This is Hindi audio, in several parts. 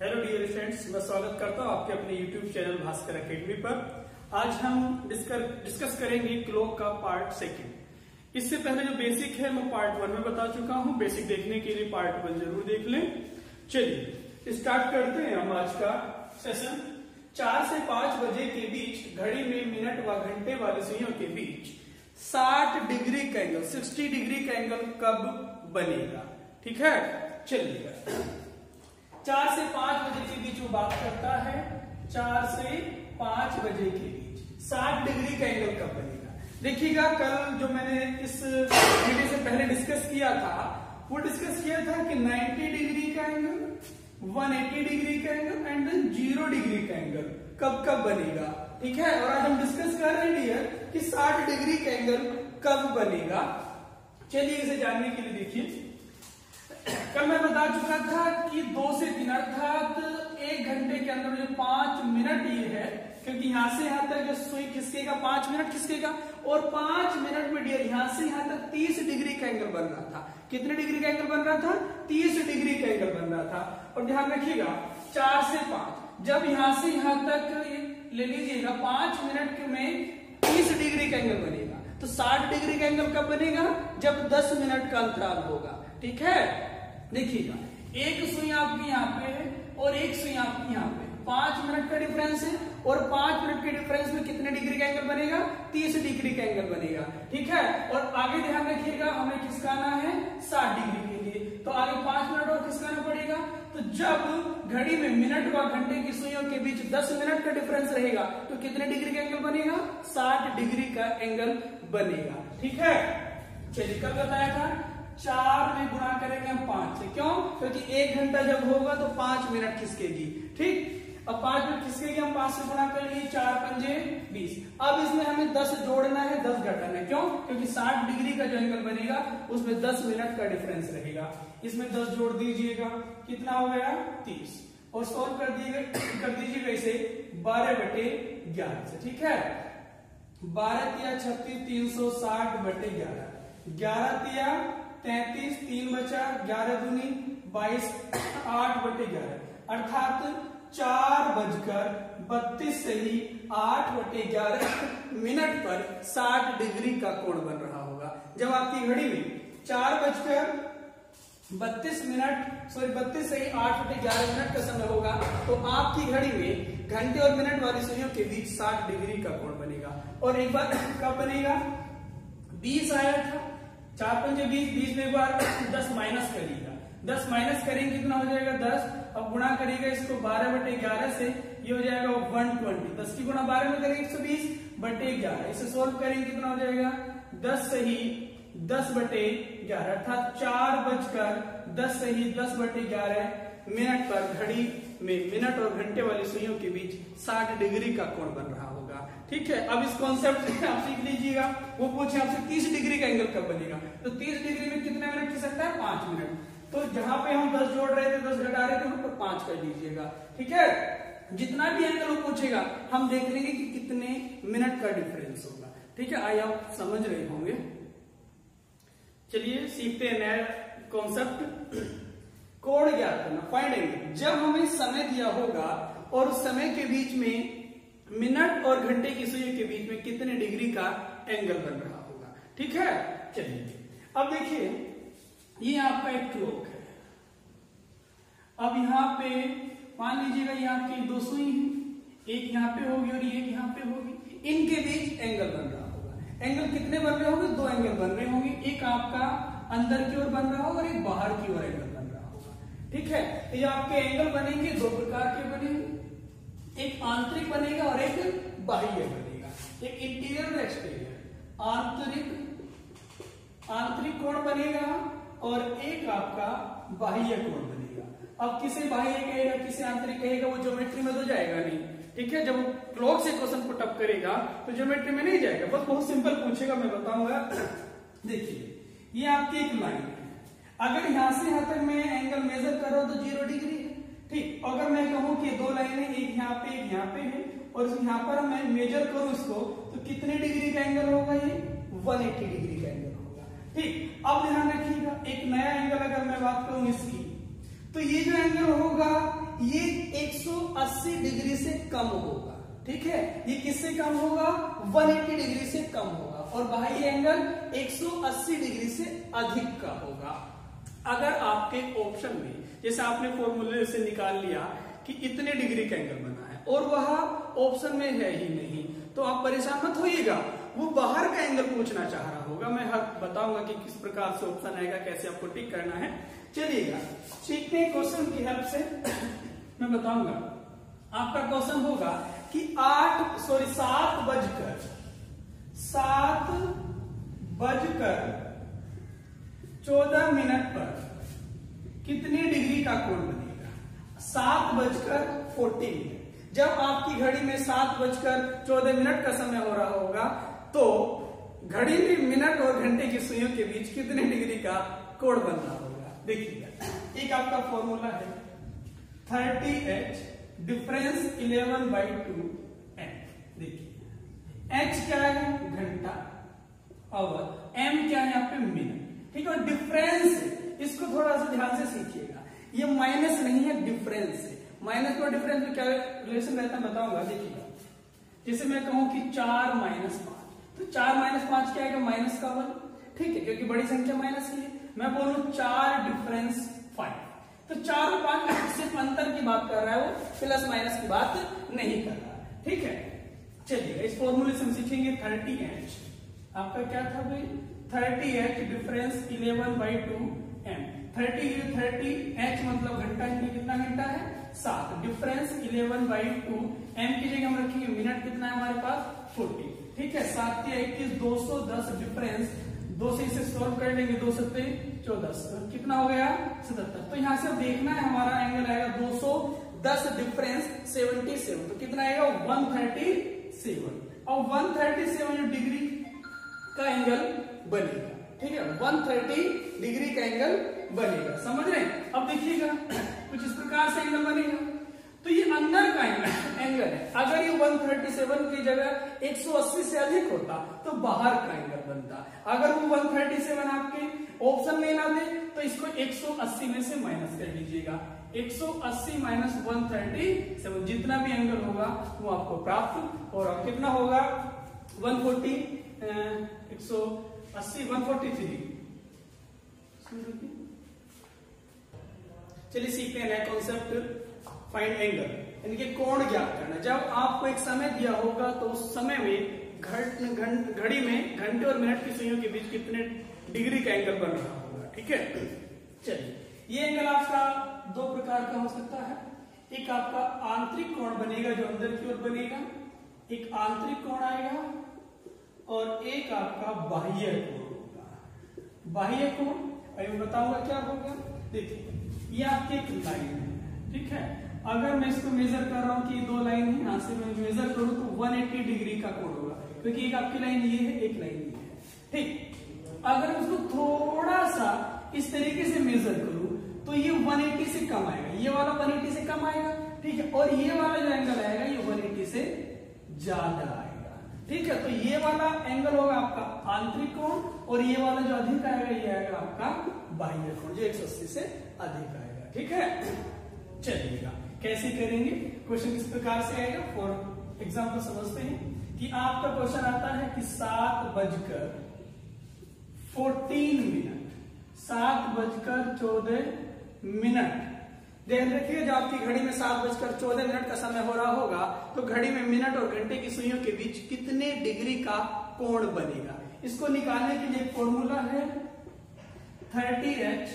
हेलो डियर फ्रेंड्स, मैं स्वागत करता हूं आपके अपने यूट्यूब चैनल भास्कर एकेडमी पर। आज हम डिस्कस करेंगे क्लॉक का पार्ट सेकंड। इससे पहले जो बेसिक है मैं पार्ट 1 में बता चुका हूं। बेसिक देखने के लिए पार्ट 1 जरूर देख लें। चलिए स्टार्ट करते हैं हम आज का सेशन। 4 से 5 बजे के बीच घड़ी में मिनट व घंटे वाली सुइयों के बीच 60 डिग्री का एंगल, 60 डिग्री का एंगल कब बनेगा? ठीक है, चलिए 4 से 5 बजे के बीच वो बात करता है। 4 से 5 बजे के बीच 60 डिग्री का एंगल कब बनेगा? देखिएगा, कल जो मैंने इस वीडियो से पहले डिस्कस किया था, वो डिस्कस किया था कि 90 डिग्री का एंगल, 180 डिग्री का एंगल एंड 0 डिग्री का एंगल कब कब बनेगा। ठीक है, और आज हम डिस्कस कर रहे हैं कि 60 डिग्री का एंगल कब बनेगा। चलिए इसे जानने के लिए देखिए, कल मैं बता चुका था कि 2 से 3 अर्थात 1 घंटे के अंदर जो 5 मिनट ये है, क्योंकि यहां से यहां तक जो सुई खिसकेगा 5 मिनट खिसकेगा, और 5 मिनट में डियर यहां से यहां तक 30 डिग्री का एंगल बन रहा था। कितने डिग्री का एंगल बन रहा था? 30 डिग्री का एंगल बन रहा था। और ध्यान रखिएगा, 4 से 5 जब यहां से यहां तक ले लीजिएगा 5 मिनट में 30 डिग्री का एंगल बनेगा, तो 60 डिग्री का एंगल कब बनेगा? जब 10 मिनट का अंतराल होगा। ठीक है, देखिएगा, एक सुई आपकी यहाँ पे है और एक सुई आपकी यहाँ पे, 5 मिनट का डिफरेंस है, और 5 मिनट के डिफरेंस में कितने डिग्री का एंगल बनेगा? 30 डिग्री का एंगल बनेगा। ठीक है, और आगे ध्यान रखिएगा, हमें खिसकाना है 60 डिग्री के लिए, तो आगे 5 मिनट और खिसकाना पड़ेगा। तो जब घड़ी में मिनट व घंटे की सुइयों के बीच 10 मिनट का डिफरेंस रहेगा, तो कितने डिग्री का एंगल बनेगा? 60 डिग्री का एंगल बनेगा। ठीक है, चलिए कल बताया था 4 में गुणा करेंगे हम 5 से। क्यों? क्योंकि 1 घंटा जब होगा तो 5 मिनट खिसकेगी। ठीक, अब 5 मिनट खिसकेगी, हम 5 से गुणा कर लिए, 4 पंजे 20। अब इसमें हमें 10 जोड़ना है, 10 घटाना है। क्यों? क्योंकि 60 डिग्री का जो एंगल बनेगा उसमें 10 मिनट का डिफरेंस रहेगा। इसमें 10 जोड़ दीजिएगा, कितना हो गया? 30। और सॉल्व कर दीजिएगा इसे 12/11 से। ठीक है, 12 तिया 36, 360 बटे 11, 11 तिया 33, 3 बचा, 11 दूनी 22, 8/11, अर्थात 4:32 से ही 8/11 मिनट पर 60 डिग्री का कोण बन रहा होगा। जब आपकी घड़ी में 4:32 से ही 8/11 मिनट का समय होगा, तो आपकी घड़ी में घंटे और मिनट वाली सुइयों के बीच 60 डिग्री का कोण बनेगा। और एक बार कब बनेगा? 20 आया था, 4 पंजे 20, 20 में एक बार 10 माइनस करिएगा, 10 माइनस करेंगे कितना हो जाएगा? 10। अब गुणा करिएगा इसको 12/11 से, ये हो जाएगा 120। 10 की गुणा 12 में करेंगे 120/11। इसे सोल्व करेंगे कितना हो जाएगा? 10 सही 10/11, अर्थात 4:10 सही 10/11 मिनट पर घड़ी में मिनट और घंटे वाली सुइयों के बीच 60 डिग्री का कोण बन रहा होगा। ठीक है, अब इस कॉन्सेप्ट से आप सीख लीजिएगा। वो पूछे आपसे 30 डिग्री का एंगल कब बनेगा, तो 30 डिग्री में कितने मिनट खिसक सकता है? 5 मिनट। तो जहां पे हम 10 जोड़ रहे थे, 10 घटा रहे थे, वहां पर 5 कर लीजिएगा। ठीक है, जितना भी एंगल वो पूछेगा हम देख लेंगे कि कितने मिनट का डिफरेंस होगा। ठीक है, आइए आप समझ रहे होंगे। चलिए सीखते हैं नया कॉन्सेप्ट, कोण ज्ञात करना, फाइंड एंगल। जब हमें समय दिया होगा और उस समय के बीच में मिनट और घंटे की सुई के बीच में कितने डिग्री का एंगल बन रहा होगा। ठीक है, चलिए अब देखिए, ये आपका एक क्लॉक है। अब यहाँ पे मान लीजिएगा ये आपकी 2 सुई है, एक यहाँ पे होगी और एक यहाँ पे होगी, इनके बीच एंगल बन रहा होगा। एंगल कितने बन रहे होंगे? 2 एंगल बन रहे होंगे, एक आपका अंदर की ओर बन रहा होगा और एक बाहर की ओर एंगल बन रहा होगा। ठीक है, ये आपके एंगल बनेंगे 2 प्रकार के बनेंगे, एक आंतरिक बनेगा और एक बाह्य बनेगा, एक इंटीरियर और एक्सटीरियर। आंतरिक कोण बनेगा और एक आपका बाह्य कोण बनेगा। अब किसे बाह्य कहेगा, किसे आंतरिक कहेगा, वो ज्योमेट्री में तो जाएगा नहीं। ठीक है, जब वो क्लॉक से क्वेश्चन पुट अप करेगा तो ज्योमेट्री में नहीं जाएगा, बस बहुत सिंपल पूछेगा, मैं बताऊंगा। देखिए, ये आपकी एक लाइन है। अगर यहां से यहां तक मैं एंगल मेजर कर रहा हूं तो 0 डिग्री है। ठीक, अगर मैं कहूं कि 2 लाइनें, एक यहाँ पे एक यहाँ पे है, और यहाँ पर मैं मेजर करूं इसको, तो कितने डिग्री का एंगल होगा? ये 180 डिग्री का एंगल होगा। ठीक, अब ध्यान रखिएगा, एक नया एंगल अगर मैं बात करूं इसकी, तो ये जो एंगल होगा ये डिग्री से कम होगा, ठीक है, ये किससे कम होगा, 180 डिग्री से कम होगा, और बाह्य एंगल 180 डिग्री से अधिक का होगा। अगर आपके ऑप्शन में जैसे आपने फॉर्मूले से निकाल लिया कि इतने डिग्री का एंगल बना है और वह ऑप्शन में है ही नहीं, तो आप परेशान मत होइएगा, वो बाहर का एंगल पूछना चाह रहा होगा। मैं बताऊंगा कि किस प्रकार से ऑप्शन आएगा, कैसे आपको टिक करना है। चलिएगा सीखते हैं क्वेश्चन की हेल्प से। मैं बताऊंगा, आपका क्वेश्चन होगा कि 7:14 पर कितने डिग्री का कोण बनेगा। 7:14। जब आपकी घड़ी में 7:14 का समय हो रहा होगा तो घड़ी में मिनट और घंटे की सुइयों के बीच कितने डिग्री का कोण बन रहा होगा। देखिएगा, एक आपका फॉर्मूला है 30h डिफरेंस 11/2 m। देखिए h क्या है, घंटा, आवर, m क्या है यहाँ पे, मिनट, ठीक है। डिफरेंस, इसको थोड़ा सा ध्यान से सीखिएगा, ये माइनस नहीं है, डिफरेंस है। माइनस और डिफरेंस में क्या रिलेशन रहता है बताऊंगा। देखिएगा, जैसे मैं कहूं कि 4 - 5, तो 4 - 5 क्या आएगा, माइनस का 1, ठीक है, क्योंकि बड़ी संख्या माइनस की है। मैं बोलूं 4 डिफरेंस 5, तो 4 और 5 सिर्फ अंतर की बात कर रहा है, वो प्लस माइनस की बात नहीं कर रहा, ठीक है। चलिए इस फॉर्मूले से हम सीखेंगे 30h, आपका क्या था भाई, 30h डिफरेंस 11/2 m। 30h मतलब घंटा, कितना घंटा है, 7, डिफरेंस 11/2 m की जगह हम रखेंगे मिनट, कितना है हमारे पास, 40, ठीक है। 7 × 21 210 डिफरेंस, 2 से इसे सॉल्व कर लेंगे, 2 × 7 = 14, तो कितना हो गया, 77। तो यहां से देखना है हमारा एंगल आएगा 210 डिफरेंस 77, तो कितना आएगा 137, और 137 डिग्री का एंगल बनेगा, ठीक है, 130 डिग्री का एंगल बनेगा, समझ रहे हैं। अब देखिएगा कुछ इस प्रकार से एंगल बनेगा, तो ये अंदर का एंगल है। अगर ये 137 की जगह 180 से अधिक होता तो बाहर का एंगल बनता। अगर वो 137 आपके ऑप्शन में ना दे तो इसको 180 में से माइनस कर लीजिएगा। 180 - 137, जितना भी एंगल होगा वो आपको प्राप्त, और कितना होगा 140, 180, 143। चलिए सीखते हैं नया कॉन्सेप्ट, फाइंड एंगल, यानी कि कोण ज्ञात करना। जब आपको एक समय दिया होगा तो उस समय में घड़ी में घंटे और मिनट की सुइयों के बीच कितने डिग्री का एंगल बन रहा होगा, ठीक है। चलिए ये एंगल आपका 2 प्रकार का हो सकता है, एक आपका आंतरिक कोण बनेगा जो अंदर की ओर बनेगा, एक आंतरिक कोण आएगा, और एक आपका बाह्य कोण होगा। बाह्य कोण मैं बताऊंगा क्या होगा। देखिए ये आपकी एक लाइन है, ठीक है, अगर मैं इसको मेजर कर रहा हूं कि 2 लाइन है, यहां से मैं मेजर करूं तो 180 डिग्री का कोण होगा, क्योंकि एक आपकी लाइन ये है, एक लाइन ये है, ठीक। अगर उसको थोड़ा सा इस तरीके से मेजर करूं तो ये 180 से कम आएगा, ये वाला 180 से कम आएगा, ठीक है, और ये वाला जो एंगल आएगा ये 180 से ज्यादा आएगा, ठीक है। तो ये वाला एंगल होगा आपका आंतरिक कोण, और ये वाला जो अधिक आएगा ये आएगा आपका बाह्य कोण, जो 180 से अधिक आएगा, ठीक है। चलिएगा कैसे करेंगे, क्वेश्चन किस प्रकार से आएगा, फॉर एग्जाम्पल समझते हैं कि आपका क्वेश्चन आता है कि 7:14 ध्यान रखिए, जब आपकी घड़ी में 7:14 का समय हो रहा होगा तो घड़ी में मिनट और घंटे की सुइयों के बीच कितने डिग्री का कोण बनेगा। इसको निकालने के लिए फॉर्मूला है 30h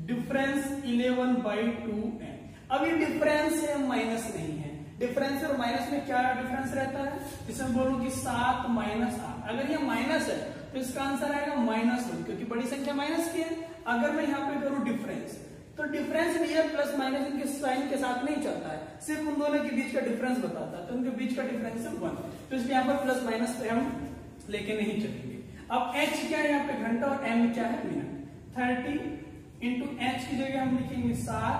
डिफरेंस 11/2 m। अब ये डिफरेंस है, माइनस नहीं है। डिफरेंस और माइनस में क्या डिफरेंस रहता है, इसमें बोलूं कि 7 - 8, अगर ये माइनस है तो इसका आंसर आएगा -1, क्योंकि बड़ी संख्या माइनस की है। अगर मैं यहाँ पे करूं डिफरेंस, तो डिफरेंस रियल प्लस माइनस इनके साइन के साथ नहीं चलता है, सिर्फ उन दोनों के बीच का डिफरेंस बताता है, तो उनके बीच का डिफरेंस है 1, तो इसलिए यहाँ पर प्लस माइनस पे हम लेके नहीं चलेंगे। अब h क्या है यहाँ पे, घंटा, और m क्या है, मिनट। 30 इंटू h की जगह हम लिखेंगे 7,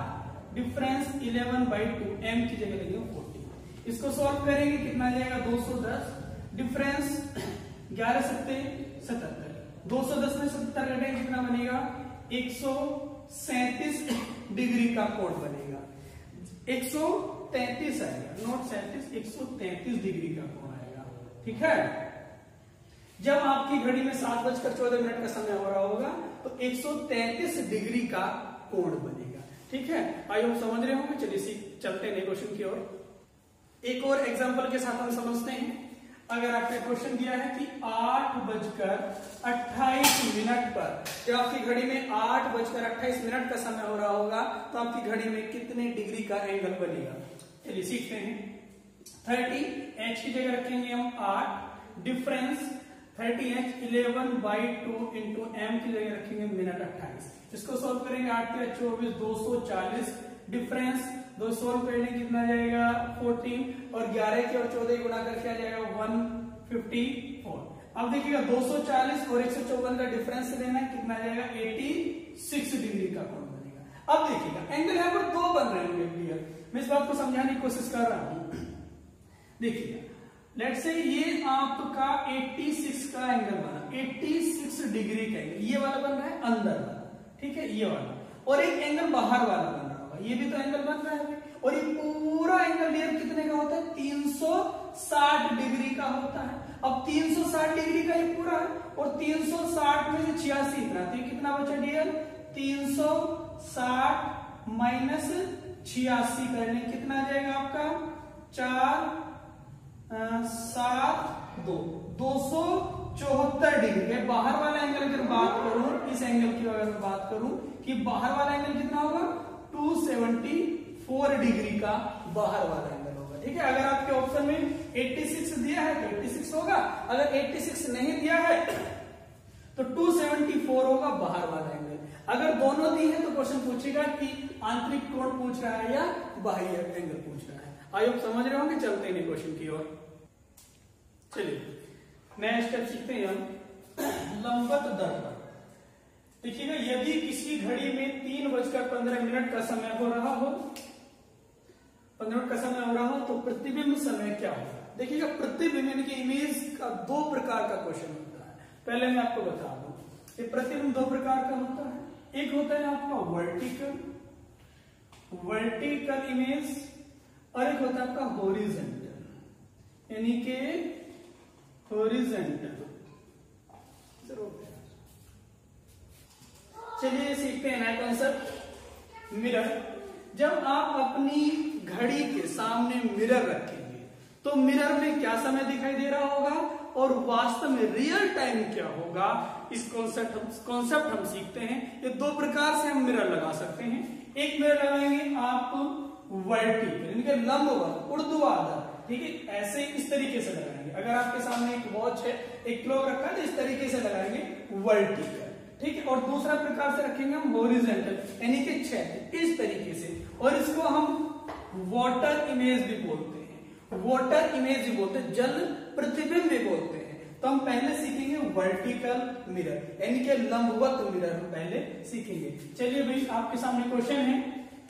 डिफरेंस 11/2, m की जगह लिखेंगे 40। इसको सॉल्व करेंगे, कितना जाएगा 210, डिफरेंस 11 × 7 = 77, 210 में 77 घटेंगे कितना बनेगा, 137 डिग्री का कोण बनेगा। 133 आएगा, नॉट 37, 133 डिग्री का कोण आएगा। ठीक है, जब आपकी घड़ी में 7:14 का समय हो रहा होगा तो 133 डिग्री का कोण बनेगा। ठीक है, आई होप समझ रहे होंगे। चलिए चलते हैं क्वेश्चन की ओर। एक और एग्जांपल के साथ हम समझते हैं। अगर आपने क्वेश्चन दिया है कि 8:28 पर, जब आपकी घड़ी में 8:28 का समय हो रहा होगा तो आपकी घड़ी में कितने डिग्री का एंगल बनेगा। चलिए सीखते हैं। 30h की जगह रखेंगे हम 8, डिफरेंस 30h 11/2 इंटू m की जगह रखेंगे मिनट 28। इसको सोल्व करेंगे, 8 के 24, 240, डिफरेंस 2 सोल्व करने कितना जाएगा 14, और 11 के और 14 गुणा करके आ जाएगा 154। अब देखिएगा 240 और 154 का डिफरेंस लेना है, कितना जाएगा 86 डिग्री का कोण बनेगा। अब देखिएगा एंगल यहाँ पर दो बन रहे होंगे क्लियर, मैं इस बात को समझाने की कोशिश कर रहा हूं। देखिएगा लेट्स से ये आपका 86 का एंगल बना, 86 डिग्री का एंगल, ये वाला बन रहा है अंदर वाला, ठीक है, ये वाला, और एक एंगल बाहर वाला बन रहा होगा, ये भी तो एंगल बन रहा है, और ये पूरा एंगल डियर कितने का होता है 360 डिग्री का होता है। अब 360 डिग्री का ये पूरा है, और 360 में से 86 इतना, तो ये कितना बचा डियर 360 माइनस 86 करने कितना आ जाएगा आपका 4 7 2 274 डिग्री। बाहर वाला एंगल अगर बात करूं, इस एंगल की अगर बात करूं कि बाहर वाला एंगल कितना होगा 274 डिग्री का बाहर वाला एंगल होगा। ठीक है, अगर आपके ऑप्शन में 86 दिया है तो 86 होगा, अगर 86 नहीं दिया है तो 274 होगा बाहर वाला एंगल। अगर दोनों दी है तो क्वेश्चन पूछेगा कि आंतरिक कोण पूछ रहा है या बाह्य एंगल पूछ रहा है। आई होप समझ रहे होंगे। चलते हैं क्वेश्चन की ओर। चलिए नया स्टेप सीखते हैं हम लंबवत दर्पण। देखिएगा यदि किसी घड़ी में 3:15 का समय हो रहा हो, 15 मिनट का समय हो रहा हो तो प्रतिबिंब समय क्या होगा। देखिएगा प्रतिबिंब यानी कि इमेज का दो प्रकार का क्वेश्चन होता है। पहले मैं आपको बता दूं कि प्रतिबिंब दो प्रकार का होता है, एक होता है आपका वर्टिकल इमेज, और एक होता है आपका हॉरिजॉन्टल यानी कि हॉरिजॉन्टल। चलिए सीखते हैं नया कॉन्सेप्ट मिरर। जब आप अपनी घड़ी के सामने मिरर रखेंगे तो मिरर में क्या समय दिखाई दे रहा होगा और वास्तव में रियल टाइम क्या होगा, इस कॉन्सेप्ट हम सीखते हैं। ये दो प्रकार से हम मिरर लगा सकते हैं। एक मिरर लगाएंगे आप वर्टिकल यानी कि लंबवत ऊर्ध्वाधर, ठीक है, ऐसे इस तरीके से लगाएंगे। अगर आपके सामने एक वॉच है, एक क्लॉक रखा है तो इस तरीके से लगाएंगे वर्टिकल, ठीक है। और दूसरा प्रकार से रखेंगे हम हॉरिजॉन्टल यानी कि क्षैतिज, इस तरीके से, और इसको हम वाटर इमेज भी बोलते हैं, वाटर इमेज भी बोलते हैं, जल प्रतिबिंब भी बोलते हैं। तो हम पहले सीखेंगे वर्टिकल मिरर यानी कि लंबवत मिरर हम पहले सीखेंगे। चलिए भाई आपके सामने क्वेश्चन है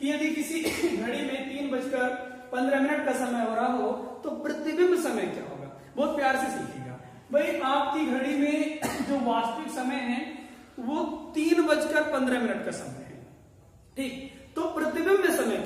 कि यदि किसी घड़ी में 3:15 का समय हो रहा हो तो प्रतिबिंब समय क्या होगा। बहुत प्यार से सीखिएगा भाई। आपकी घड़ी में जो वास्तविक समय है वो 3:15 का समय है, ठीक। तो प्रतिबिंब में समय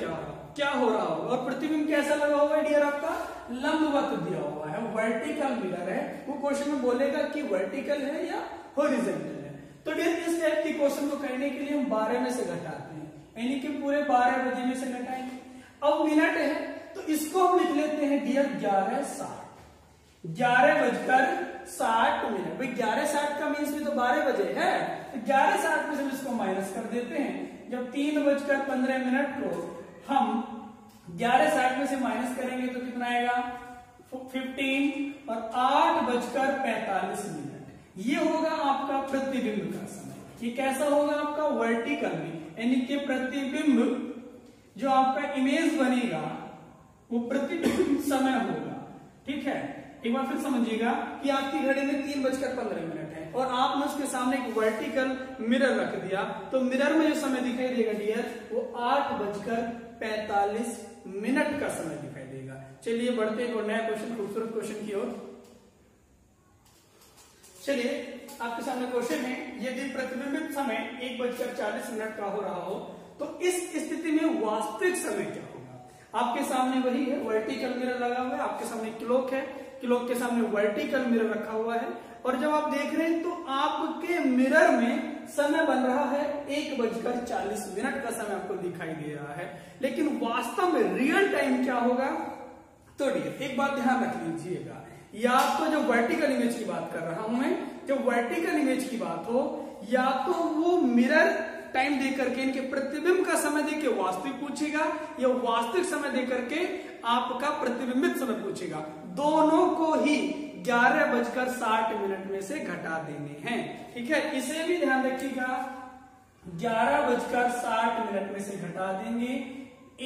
क्या हो रहा होगा, और प्रतिबिंब कैसा लगा होगा डियर आपका लंबवत दिया हुआ है, वर्टिकल मिरर है। वो क्वेश्चन में बोलेगा कि वर्टिकल है या हॉरिजॉन्टल है। तो डियर इस टाइप के क्वेश्चन को करने के लिए हम 12 में से घटाते हैं, यानी कि पूरे 12 बजे में से घटाएंगे। अब मिनट है तो इसको हम लिख लेते हैं डियर 11:60, 11:60। भाई 11:60 का मीन्स भी तो 12 बजे है, तो 11:60 में से इसको माइनस कर देते हैं। जब 3:15 को हम 11:60 में से माइनस करेंगे तो कितना आएगा 15, और 8:45। ये होगा आपका प्रतिबिंब का समय। ये कैसा होगा आपका वर्टिकल में, यानी कि प्रतिबिंब जो आपका इमेज बनेगा वो प्रतिबिंब समय होगा, ठीक है। एक बार फिर समझिएगा कि आपकी घड़ी में 3:15 है और आपने उसके सामने एक वर्टिकल मिरर रख दिया, तो मिरर में जो समय दिखाई देगा डियर वो 8:45 का समय दिखाई देगा। चलिए बढ़ते हैं और नया क्वेश्चन, खूबसूरत क्वेश्चन की ओर। चलिए आपके सामने क्वेश्चन है, यदि प्रतिबिंबित समय 1:40 का हो रहा हो तो इस स्थिति में वास्तविक समय क्या होगा। आपके सामने वही है, वर्टिकल मिरर लगा हुआ है, आपके सामने क्लॉक है, क्लॉक के सामने वर्टिकल मिरर रखा हुआ है, और जब आप देख रहे हैं तो आपके मिरर में समय बन रहा है 1:40 का समय आपको दिखाई दे रहा है, लेकिन वास्तव में रियल टाइम क्या होगा? तो एक बात ध्यान रख लीजिएगा, या तो जो वर्टिकल इमेज की बात कर रहा हूं मैं, जो वर्टिकल इमेज की बात हो, या तो वो मिरर टाइम दे करके इनके प्रतिबिंब का समय देके वास्तविक पूछेगा, या वास्तविक समय दे करके आपका प्रतिबिंबित समय पूछेगा। दोनों को ही 11:60 में से घटा देने हैं। ठीक है, इसे भी ध्यान रखिएगा, 11:60 में से घटा देंगे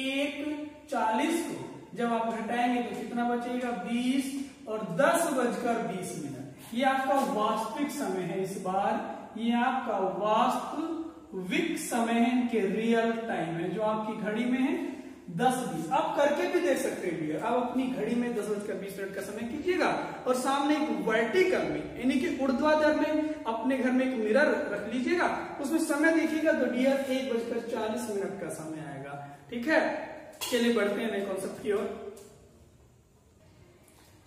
1:40 को। जब आप घटाएंगे तो कितना बचेगा? 20 और 10:20। ये आपका वास्तविक समय है। इस बार ये आपका वास्तविक समय है, इनके रियल टाइम है, जो आपकी घड़ी में है 10:20। आप करके भी देख सकते हैं, आप अपनी घड़ी में 10:20 का समय कीजिएगा, और सामने एक वर्टिकल में यानी कि ऊर्ध्वाधर में अपने घर में एक मिरर रख लीजिएगा, उसमें समय देखिएगा तो डियर 1:40 का समय आएगा। ठीक है, चलिए बढ़ते हैं नए कॉन्सेप्ट की ओर।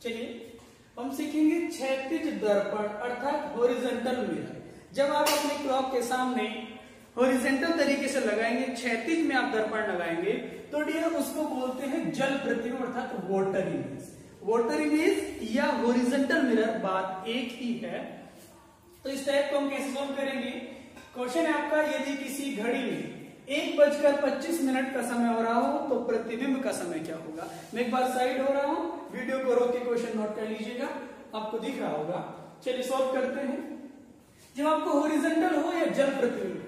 चलिए हम सीखेंगे क्षैतिज दर्पण अर्थात हॉरिजॉन्टल मिरर। जब आप अपने क्लॉक के सामने हॉरिजॉन्टल तरीके से लगाएंगे, क्षैतिज में आप दर्पण लगाएंगे, तो डियर उसको बोलते हैं जल प्रतिबिंब अर्थात वाटर इमेज। वाटर इमेज या हॉरिजॉन्टल मिरर बात एक ही है। तो इस टाइप को हम कैसे सॉल्व करेंगे? क्वेश्चन है आपका, यदि किसी घड़ी में 1:25 का समय हो रहा हो तो प्रतिबिंब का समय क्या होगा? मैं एक बार साइड हो रहा हूं, वीडियो को रोक के क्वेश्चन नोट कर लीजिएगा, आपको दिख रहा होगा। चलिए सॉल्व करते हैं। जब आपको हॉरिजॉन्टल हो या जल प्रतिबिंब हो,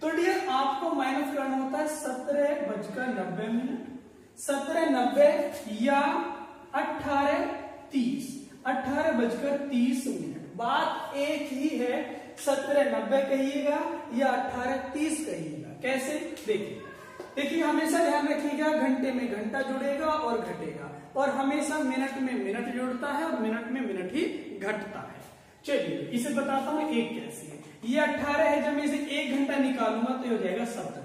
तो डियर आपको माइनस करना होता है 17:90, 17:90 या 18:30, 18:30। बात एक ही है, 17:90 कहिएगा या 18:30 कहिएगा। कैसे? देखिए हमेशा ध्यान रखिएगा, घंटे में घंटा जुड़ेगा और घटेगा, और हमेशा मिनट में मिनट जुड़ता है और मिनट में मिनट ही घटता है। चलिए इसे बताता हूं एक कैसे है। ये 18 है, जब मैं इसे 1 घंटा निकालूंगा तो हो जाएगा 17।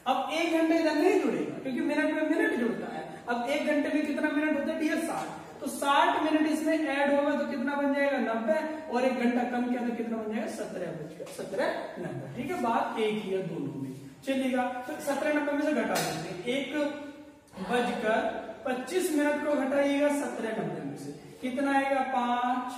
अब 1 घंटे इधर नहीं जुड़ेगा क्योंकि मिनट में मिनट जुड़ता है। अब 1 घंटे में कितना मिनट होता है डियर? 60। तो 60 मिनट इसमें ऐड होगा तो कितना बन जाएगा? 90, और 1 घंटा कम किया तो कितना बन जाएगा? 17:90। ठीक है, बात एक ही है दोनों में। चलिएगा, तो 17:90 में से घटा देते हैं। 1:25 को घटाइएगा 17:90 में से, कितना आएगा? 5,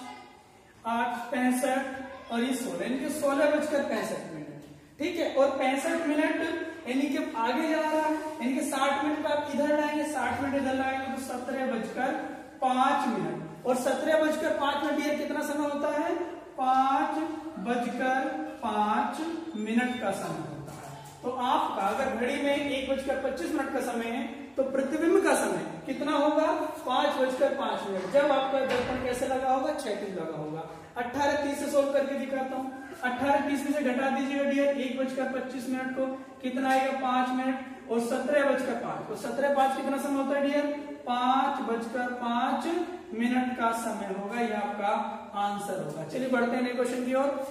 8, 65 और ये 16, यानी कि 16:65। ठीक है, और 65 मिनट यानी कि आगे जा रहा है, यानी कि 60 मिनट आप इधर लाएंगे, 60 मिनट इधर लाएंगे तो 17:05। और 17:05 ये कितना समय होता है? 5:05 का समय होता है। तो आपका अगर घड़ी में 1:25 का समय है तो प्रतिबिंब का समय कितना होगा? 5:05। जब आपका दर्पण कैसे लगा होगा? क्षैतिज लगा होगा। 18:30 से सोल्व करके दिखाता हूँ। 18:30 में से घटा दीजिएगा डियर 1:25 को, कितना आएगा? 5 मिनट, और 17:05 तो 17:05 कितना समय होता है डियर? 5:05 का समय होगा। यह आपका आंसर होगा। चलिए बढ़ते हैं क्वेश्चन की ओर।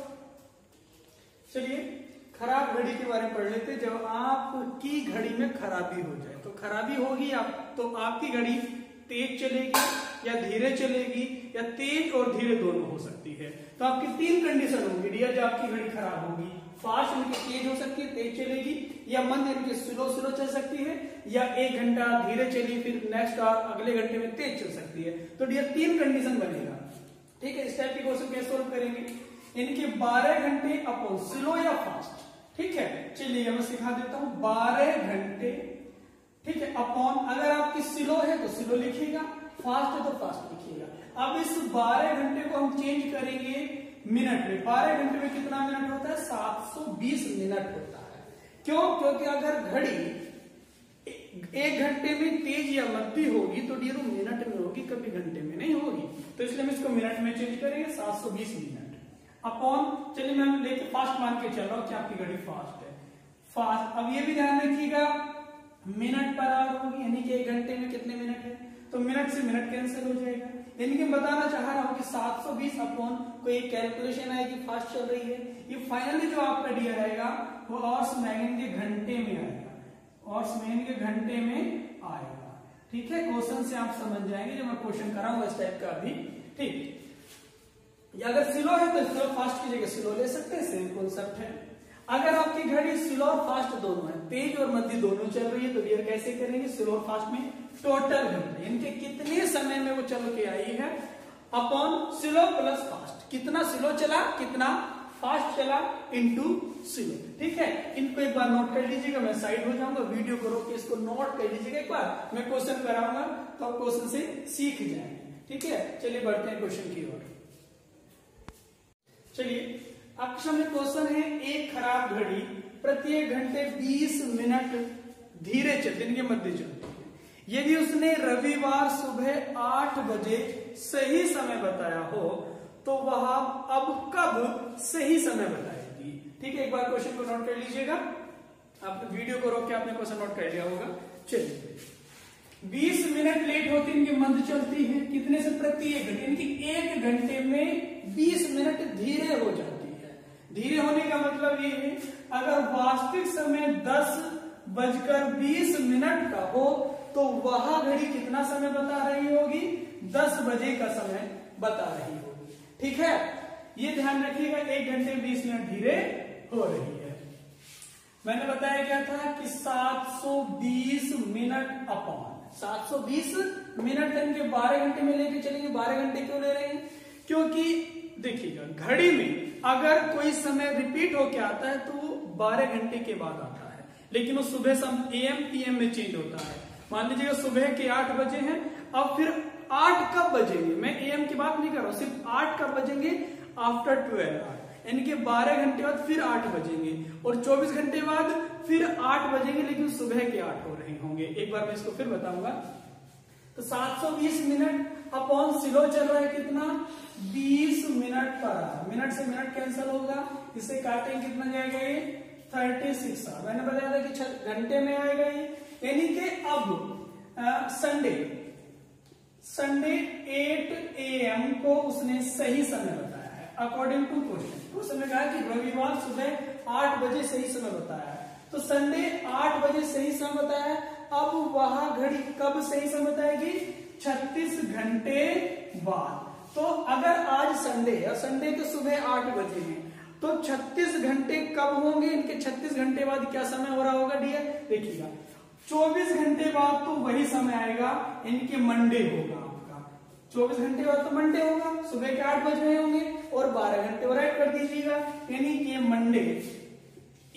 चलिए खराब घड़ी के बारे में पढ़ लेते। जब आपकी घड़ी में खराबी हो जाए, तो खराबी होगी तो आपकी घड़ी तेज चलेगी या धीरे चलेगी, या तेज और धीरे दोनों हो सकती है। तो आपकी 3 कंडीशन होंगी डियर जब आपकी घड़ी खराब होगी। फास्ट यानी कि तेज हो सकती है, तेज चलेगी, या मंद यानी कि स्लो चल सकती है, या 1 घंटा धीरे चली फिर नेक्स्ट अगले घंटे में तेज चल सकती है। तो डियर 3 कंडीशन बनेगा। ठीक है, इस टाइप के क्वेश्चन कैसे सोल्व करेंगे? यानी कि 12 घंटे अपॉन स्लो या फास्ट। ठीक है, चलिए मैं सिखा देता हूं। 12 घंटे, ठीक है, अपॉन, अगर आपकी स्लो है तो स्लो लिखिएगा, फास्ट है तो फास्ट लिखिएगा। अब इस 12 घंटे को हम चेंज करेंगे मिनट में। 12 घंटे में कितना मिनट होता है? 720 मिनट होता है। क्यों? क्योंकि अगर घड़ी 1 घंटे में तेज या मद्दी होगी तो डियर मिनट में होगी, कभी घंटे में नहीं होगी। तो इसलिए हम इसको मिनट में चेंज करेंगे, 720 मिनट अपॉन, चलिए मैं लेके फास्ट मान के चल रहा हूं कि आपकी घड़ी फास्ट है। फास्ट, अब ये भी ध्यान रखिएगा मिनट पर आवर होगी, यानी कि 1 घंटे में कितने मिनट है? तो मिनट से मिनट कैंसिल हो जाएगा। यानी कि मैं बताना चाह रहा हूं कि 720 अपॉन कोई कैलकुलेशन आएगी, फास्ट चल रही है। ये फाइनली जो आपका डियर आएगा वो आवर्स मैगन के घंटे में आएगा, आवर्स मैगन के घंटे में आएगा। ठीक है, क्वेश्चन से आप समझ जाएंगे, जो मैं क्वेश्चन कराऊंगा इस टाइप का भी। ठीक, या अगर स्लो है तो स्लो फास्ट की जगह स्लो ले सकते हैं, सेम कॉन्सेप्ट है। अगर आपकी घड़ी स्लो और फास्ट दोनों है, तेज और मध्य दोनों चल रही है, तो डियर कैसे करेंगे? स्लो और फास्ट में टोटल घंटे इनके कितने समय में वो चल के आई है अपॉन स्लो प्लस फास्ट, कितना स्लो चला कितना फास्ट चला इनटू स्लो। ठीक है, इनको एक बार नोट कर लीजिएगा, मैं साइड हो जाऊंगा, वीडियो को रोक के इसको नोट कर लीजिएगा एक बार, मैं क्वेश्चन कराऊंगा तो आप क्वेश्चन से सीख जाएंगे। ठीक है, चलिए बढ़ते हैं क्वेश्चन की ओर। चलिए आपके सामने क्वेश्चन है, एक खराब घड़ी प्रत्येक घंटे 20 मिनट धीरे चलती, इनके मध्य चलती है। यदि उसने रविवार सुबह 8 बजे सही समय बताया हो तो वह अब कब सही समय बताएगी? ठीक है, एक बार क्वेश्चन को नोट कर लीजिएगा, आपने वीडियो को रोक के आपने क्वेश्चन नोट कर लिया होगा। चलिए 20 मिनट लेट होती इनकी मध्य चलती है, कितने से? प्रत्येक घंटे, इनकी एक घंटे में 20 मिनट धीरे हो जाती है। धीरे होने का मतलब ये है, अगर वास्तविक समय 10:20 का हो तो वह घड़ी कितना समय बता रही होगी? 10 बजे का समय बता रही होगी। ठीक है, ये ध्यान रखिएगा, 1 घंटे 20 मिनट धीरे हो रही है। मैंने बताया क्या था कि 720 मिनट अपॉन 720 मिनट इनके 12 घंटे में लेके चलेंगे। 12 घंटे क्यों ले रहे हैं? क्योंकि देखिएगा, घड़ी में अगर कोई समय रिपीट होके आता है तो वो 12 घंटे के बाद आता है, लेकिन वो सुबह AM PM में चेंज होता है। मान लीजिएगा सुबह के 8 बजे हैं, अब फिर 8 कब बजेंगे? मैं AM की बात नहीं कर रहा हूं, सिर्फ 8 कब बजेंगे? आफ्टर 12 यानी कि 12 घंटे बाद फिर 8 बजेंगे, और 24 घंटे बाद फिर 8 बजेंगे, लेकिन सुबह के 8 हो रहे होंगे। एक बार मैं इसको फिर बताऊंगा। तो 720 मिनट अपॉन स्लो चल रहा है कितना? 20 मिनट पर आवर। मिनट से मिनट कैंसिल होगा, इसे काटेंगे कितना जाएगा? ये 36 आवर। मैंने बताया था कि घंटे में आएगा ये, यानी कि अब संडे 8 AM को उसने सही समय बताया है अकॉर्डिंग टू क्वेश्चन। उसने कहा कि रविवार सुबह 8 बजे सही समय बताया है, तो संडे 8 बजे सही समय बताया है। अब वह घड़ी कब सही समय बताएगी? 36 घंटे बाद। तो अगर आज संडे है, संडे के सुबह 8 बजे हैं, तो 36 घंटे कब होंगे? इनके 36 घंटे बाद क्या समय हो रहा होगा डियर? देखिएगा 24 घंटे बाद तो वही समय आएगा, इनके मंडे होगा आपका। 24 घंटे बाद तो मंडे होगा, सुबह के 8 बज रहे होंगे, और 12 घंटे और ऐड कर दीजिएगा, यानी कि मंडे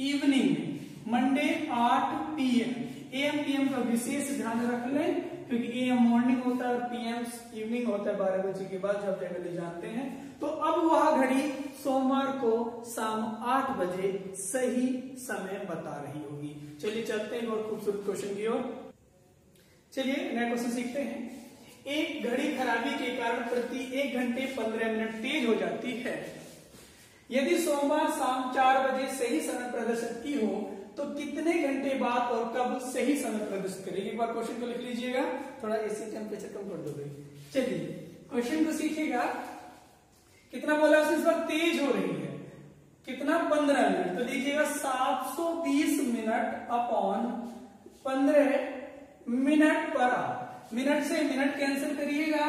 इवनिंग में, मंडे 8 PM। AM PM का विशेष ध्यान रख लें, क्योंकि AM मॉर्निंग होता है और PM इवनिंग होता है 12 बजे के बाद, जो आप जनरली जानते हैं। तो अब वह घड़ी सोमवार को शाम 8 बजे सही समय बता रही होगी। चलिए चलते हैं और खूबसूरत क्वेश्चन की ओर। चलिए नया क्वेश्चन सीखते हैं। एक घड़ी खराबी के कारण प्रति 1 घंटे 15 मिनट तेज हो जाती है। यदि सोमवार शाम 4 बजे सही समय प्रदर्शित की हो तो कितने घंटे बाद और कब सही समय प्रदर्शित करेगी? एक बार क्वेश्चन को लिख लीजिएगा, थोड़ा एसी टेम्परेचर कम कर दोगे। चलिए क्वेश्चन को सीखिएगा। कितना बोला उसने? इस बार तेज हो रही है, कितना? 15 मिनट। तो देखिएगा 720 minute upon 15 minute per hour. Minute से मिनट कैंसिल करिएगा,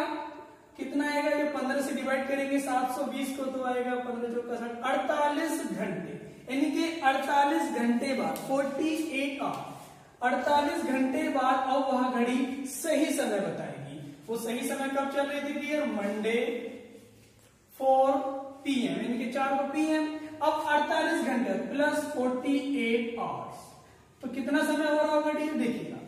कितना आएगा? ये 15 से डिवाइड करेंगे 720 को, तो आएगा 15 चौका 60, 48 घंटे। यानी कि 48 घंटे बाद 48 आवर, 48 घंटे बाद अब वह घड़ी सही समय बताएगी। वो सही समय कब चल रही थी डियर? मंडे 4 PM, यानी कि 4 को PM। अब 48 घंटे प्लस 48 आवर्स, तो कितना समय हो रहा होगा डियर? देखिएगा,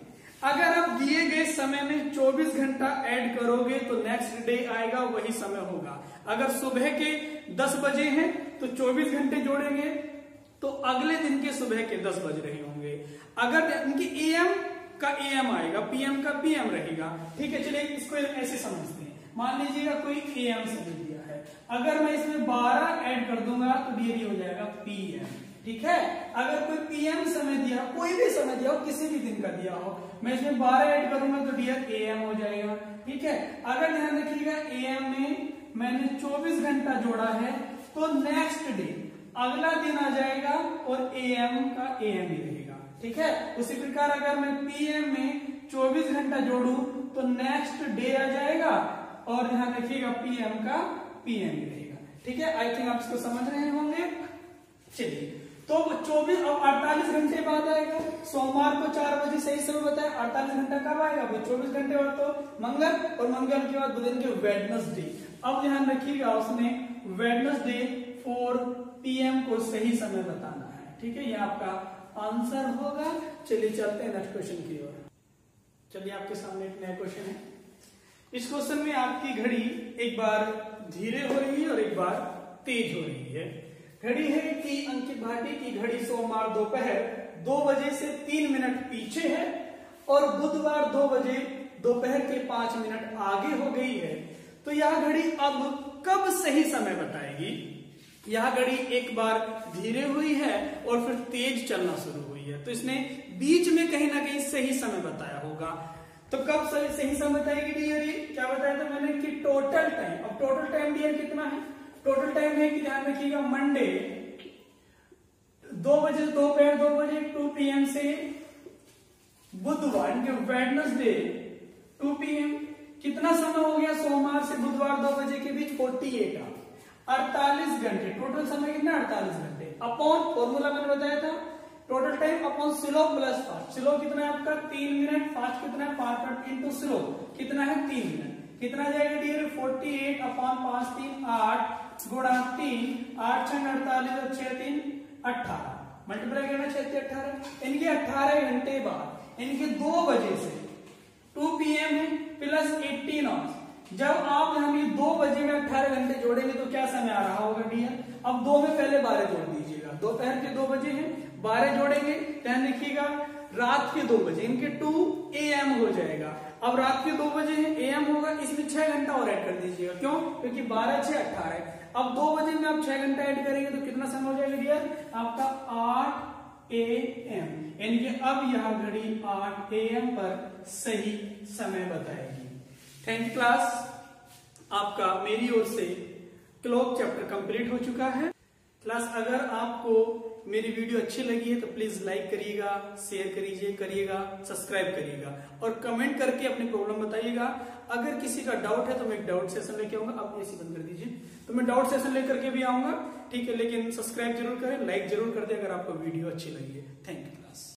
अगर आप दिए गए समय में 24 घंटा ऐड करोगे तो नेक्स्ट डे आएगा वही समय होगा। अगर सुबह के 10 बजे हैं तो 24 घंटे जोड़ेंगे तो अगले दिन के सुबह के 10 बज रहे होंगे। अगर इनकी AM का AM आएगा, PM का PM रहेगा। ठीक है, चलिए इसको ऐसे समझते हैं। मान लीजिएगा कोई AM समय दिया है, अगर मैं इसमें 12 ऐड कर दूंगा तो डियर हो जाएगा PM। ठीक है, अगर कोई PM समय दिया, कोई भी समय दिया हो, किसी भी दिन का दिया हो, मैं इसमें 12 ऐड करूंगा तो डियर AM हो जाएगा। ठीक है, अगर ध्यान रखिएगा AM में मैंने 24 घंटा जोड़ा है तो नेक्स्ट डे अगला दिन आ जाएगा और AM का AM ही रहेगा। ठीक है, उसी प्रकार अगर मैं PM में 24 घंटा जोड़ू तो नेक्स्ट डे आ जाएगा और ध्यान रखिएगा PM का PM ही रहेगा। ठीक है, आई थिंक आप इसको समझ रहे होंगे। चलिए, तो 24 और 48 घंटे बाद आएगा। सोमवार को 4 बजे सही समय बताया, 48 घंटा कब आएगा? 24 घंटे बाद तो मंगल, और मंगल के बाद बुधन के वेडनेसडे। अब ध्यान रखिएगा उसने वेडनेसडे 4 PM को सही समय बताना है। ठीक है, ये आपका आंसर होगा। चलिए चलते हैं नेक्स्ट क्वेश्चन की ओर। चलिए आपके सामने एक नया क्वेश्चन है। इस क्वेश्चन में आपकी घड़ी एक बार धीरे हो रही है और एक बार तेज हो रही है। घड़ी है कि अंकित भाटी की घड़ी सोमवार दोपहर 2 बजे से 3 मिनट पीछे है और बुधवार 2 बजे दोपहर के 5 मिनट आगे हो गई है। तो यह घड़ी अब कब सही समय बताएगी? यह घड़ी एक बार धीरे हुई है और फिर तेज चलना शुरू हुई है, तो इसने बीच में कहीं ना कहीं सही समय बताया होगा। तो कब सही समय बताएगी डियर? ये क्या बताया था मैंने कि टोटल टाइम। अब टोटल टाइम डियर कितना है? टोटल टाइम है कि ध्यान रखिएगा मंडे 2 बजे दोपहर 2 बजे 2 PM से बुधवार वेडनेसडे 2 PM। कितना समय हो गया सोमवार से बुधवार 2 बजे के बीच? 48 आवर, 48 घंटे। टोटल समय कितना? 48 घंटे। अपॉन फॉर्मूला मैंने बताया था total time upon slow plus fast. Slow कितना है आपका? 3 मिनट। फास्ट कितना है? 5 इंटू स्लो कितना है? 3 मिनट। कितना जाएगा डियर? 48 अपॉन 5 3 8 गुणा 3 8 6 48 और 6 3 18 मल्टीप्लाई करना 6 3 18। इनके 18 घंटे बाद इनके 2 बजे से 2 PM है प्लस 18 आवर्स। जब आप हम ये 2 बजे में 18 घंटे जोड़ेंगे तो क्या समय आ रहा होगा डियर? अब 2 में पहले 12 जोड़ दीजिएगा। दोपहर के 2 बजे हैं, 12 जोड़ेंगे, ध्यान रखिएगा रात के 2 बजे, इनके 2 AM हो जाएगा। अब रात के 2 बजे हैं, AM होगा, इसमें 6 घंटा और ऐड कर दीजिएगा। क्यों? क्योंकि 12 6 18। अब 2 बजे में आप 6 घंटा ऐड करेंगे तो कितना समय हो जाएगा डियर? आपका 8 AM। यानी कि अब यह घड़ी 8 AM पर सही समय बताएगी। थैंक यू क्लास, आपका मेरी ओर से क्लॉक चैप्टर कंप्लीट हो चुका है। क्लास अगर आपको मेरी वीडियो अच्छी लगी है तो प्लीज लाइक करिएगा, शेयर करिएगा, सब्सक्राइब करिएगा और कमेंट करके अपनी प्रॉब्लम बताइएगा। अगर किसी का डाउट है तो मैं एक डाउट सेशन लेके आऊंगा। आप ऐसे बंद कर दीजिए, तो मैं डाउट सेशन लेकर के भी आऊंगा। ठीक है, लेकिन सब्सक्राइब जरूर करें, लाइक जरूर कर दें अगर आपको वीडियो अच्छी लगी है। Thank you class.